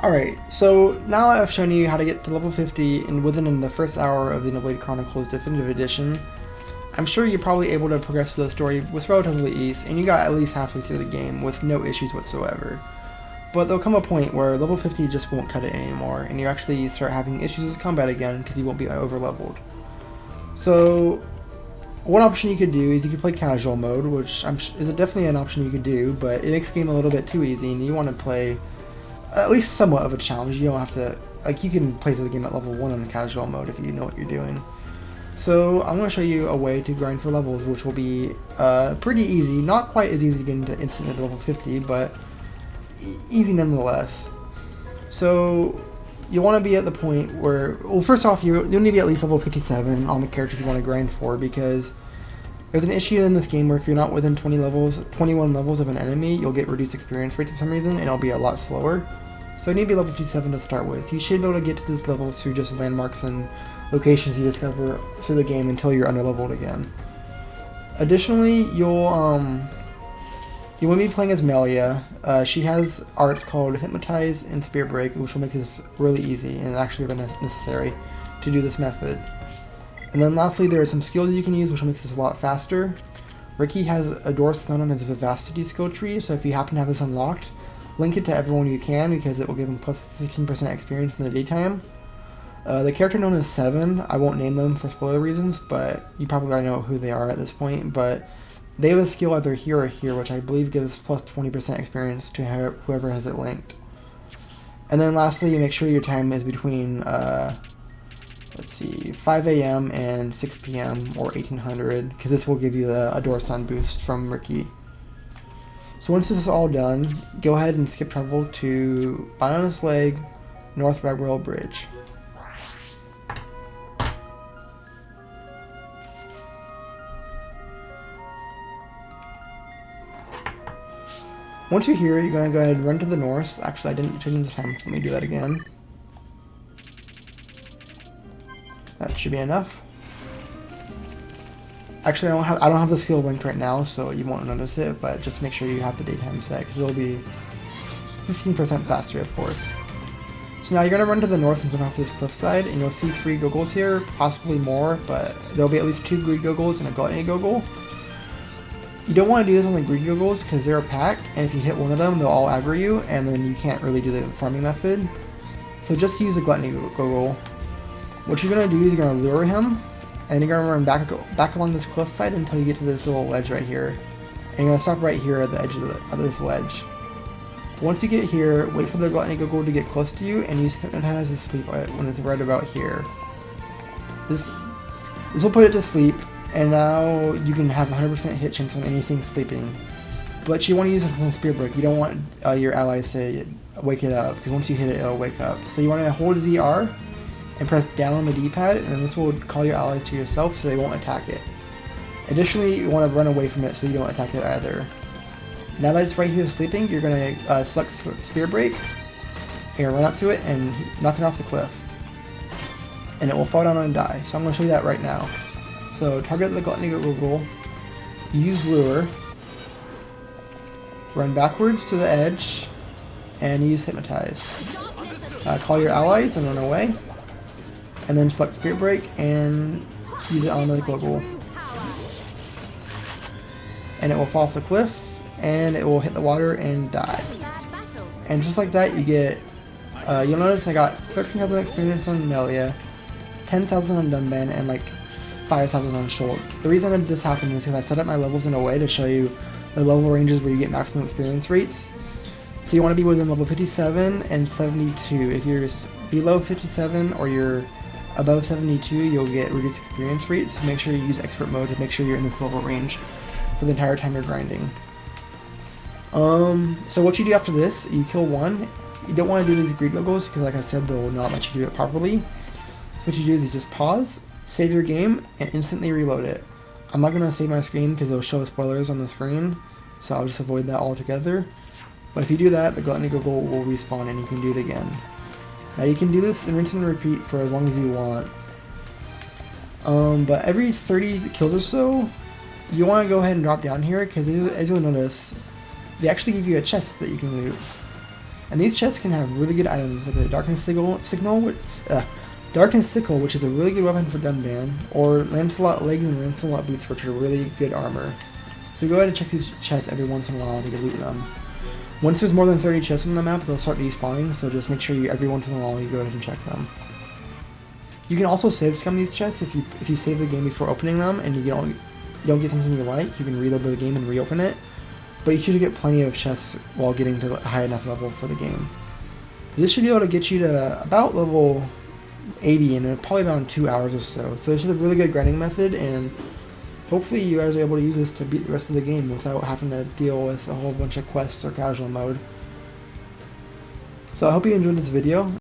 Alright, so now I've shown you how to get to level 50 and within the first hour of the Xenoblade Chronicles Definitive Edition. I'm sure you're probably able to progress through the story with relatively ease, and you got at least halfway through the game with no issues whatsoever. But there'll come a point where level 50 just won't cut it anymore, and you actually start having issues with combat again because you won't be over-leveled. So, one option you could do is you could play casual mode, which is definitely an option you could do, but it makes the game a little bit too easy, and you want to play at least somewhat of a challenge. You don't have to, like, you can play through the game at level 1 in casual mode if you know what you're doing. So I'm going to show you a way to grind for levels, which will be pretty easy. Not quite as easy to get into instantly to level 50, but easy nonetheless. So you want to be at the point where, well, first off, you need to be at least level 57 on the characters you want to grind for, because there's an issue in this game where if you're not within 21 levels of an enemy, you'll get reduced experience rate for some reason, and it'll be a lot slower. So you need to be level 57 to start with. You should be able to get to this level through just landmarks and locations you discover through the game until you're under-leveled again. Additionally, you want to be playing as Melia. She has arts called Hypnotize and Spirit Break, which will make this really easy and actually necessary to do this method. And then lastly, there are some skills you can use which will make this a lot faster. Ricky has a Door Stun on his Vivacity skill tree, so if you happen to have this unlocked, link it to everyone you can because it will give them plus 15% experience in the daytime. The character known as Seven, I won't name them for spoiler reasons, but you probably already know who they are at this point, but they have a skill either here or here, which I believe gives plus 20% experience to whoever has it linked. And then lastly, you make sure your time is between, let's see, 5 AM and 6 PM or 1800, because this will give you a Door Stun boost from Ricky. So once this is all done, go ahead and skip travel to Bananas Leg, North Bagwell Bridge. Once you're here, you're going to go ahead and run to the north. Actually, I didn't change the time, so let me do that again. That should be enough. Actually, I don't have the skill linked right now, so you won't notice it, but just make sure you have the daytime set, because it'll be 15% faster, of course. So now you're going to run to the north and come off this cliffside, and you'll see 3 Googles here, possibly more, but there'll be at least 2 Greed Googles and a Gluttony Google. You don't want to do this on the Greed Googles because they're a pack, and if you hit one of them, they'll all aggro you, and then you can't really do the farming method. So just use the Gluttony Google. What you're going to do is you're going to lure him, and you're going to run back along this cliffside until you get to this little ledge right here. And you're going to stop right here at the edge of this ledge. Once you get here, wait for the Gluttony Google to get close to you, and use Hypnotize to sleep when it's right about here. This will put it to sleep, and now you can have 100% hit chance on anything sleeping. But you want to use this on Spirit Break. You don't want your allies to wake it up, because once you hit it, it'll wake up. So you want to hold ZR and press down on the D-pad, and then this will call your allies to yourself so they won't attack it. Additionally, you want to run away from it so you don't attack it either. Now that it's right here sleeping, you're going to select Spirit Break, and you're going to run up to it and knock it off the cliff. And it will fall down and die. So I'm going to show you that right now. So target the Gluttony Google, use Lure, run backwards to the edge, and use Hypnotize. Call your allies and run away, and then select Spirit Break and use it on the Google. And it will fall off the cliff, and it will hit the water and die. And just like that, you get, you'll notice I got 13,000 experience on Melia, 10,000 on Dunban, and like 5,000 on Short. The reason this happened is because I set up my levels in a way to show you the level ranges where you get maximum experience rates. So you want to be within level 57 and 72. If you're below 57 or you're above 72, you'll get reduced experience rate, so make sure you use expert mode to make sure you're in this level range for the entire time you're grinding. So what you do after this, you kill one. You don't want to do these Greed Googles because, like I said, they'll not let you do it properly. So what you do is you just pause, save your game, and instantly reload it. I'm not going to save my screen because it'll show spoilers on the screen, so I'll just avoid that altogether. But if you do that, the Gluttony Google will respawn and you can do it again. Now you can do this and rinse and repeat for as long as you want. But every 30 kills or so, you want to go ahead and drop down here because as you'll notice, they actually give you a chest that you can loot. And these chests can have really good items like the Darkness Sickle, which is a really good weapon for Dunban, or Lancelot Legs and Lancelot Boots, which are really good armor. So go ahead and check these chests every once in a while to loot them. Once there's more than 30 chests on the map, they'll start despawning, so just make sure every once in a while you go ahead and check them. You can also save scum these chests if you save the game before opening them and you don't get something you like. You can reload the game and reopen it, but you should get plenty of chests while getting to a high enough level for the game. This should be able to get you to about level 80 in probably around 2 hours or so. So this is a really good grinding method, and hopefully you guys are able to use this to beat the rest of the game without having to deal with a whole bunch of quests or casual mode. So I hope you enjoyed this video.